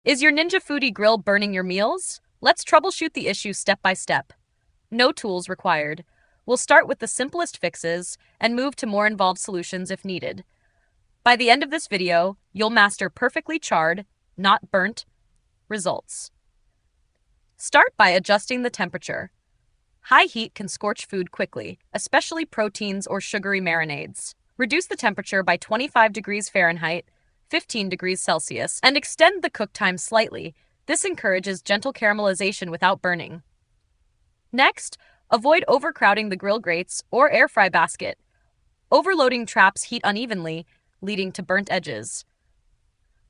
Is your Ninja Foodi Grill burning your meals? Let's troubleshoot the issue step by step. No tools required. We'll start with the simplest fixes and move to more involved solutions if needed. By the end of this video, you'll master perfectly charred, not burnt, results. Start by adjusting the temperature. High heat can scorch food quickly, especially proteins or sugary marinades. Reduce the temperature by 25 degrees Fahrenheit, 15 degrees Celsius, and extend the cook time slightly. This encourages gentle caramelization without burning. Next, avoid overcrowding the grill grates or air fry basket. Overloading traps heat unevenly, leading to burnt edges.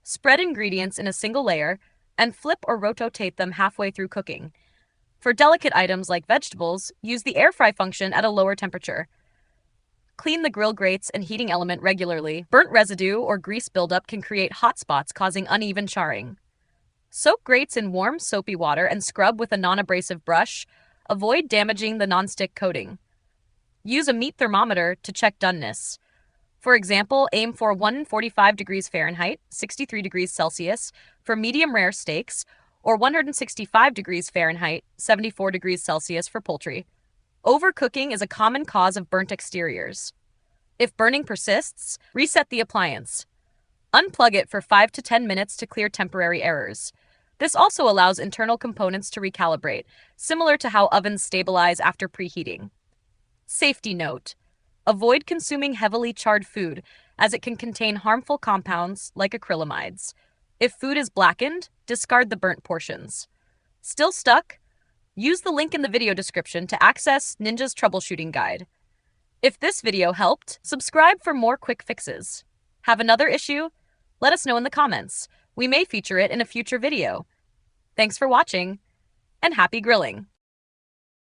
Spread ingredients in a single layer and flip or rotate them halfway through cooking. For delicate items like vegetables, use the air fry function at a lower temperature. Clean the grill grates and heating element regularly. Burnt residue or grease buildup can create hot spots, causing uneven charring. Soak grates in warm, soapy water and scrub with a non-abrasive brush. Avoid damaging the nonstick coating. Use a meat thermometer to check doneness. For example, aim for 145 degrees Fahrenheit, 63 degrees Celsius, for medium rare steaks, or 165 degrees Fahrenheit, 74 degrees Celsius for poultry. Overcooking is a common cause of burnt exteriors. If burning persists, reset the appliance. Unplug it for 5 to 10 minutes to clear temporary errors. This also allows internal components to recalibrate, similar to how ovens stabilize after preheating. Safety note: avoid consuming heavily charred food, as it can contain harmful compounds like acrylamides. If food is blackened, discard the burnt portions. Still stuck? Use the link in the video description to access Ninja's troubleshooting guide. If this video helped, subscribe for more quick fixes. Have another issue? Let us know in the comments. We may feature it in a future video. Thanks for watching, and happy grilling!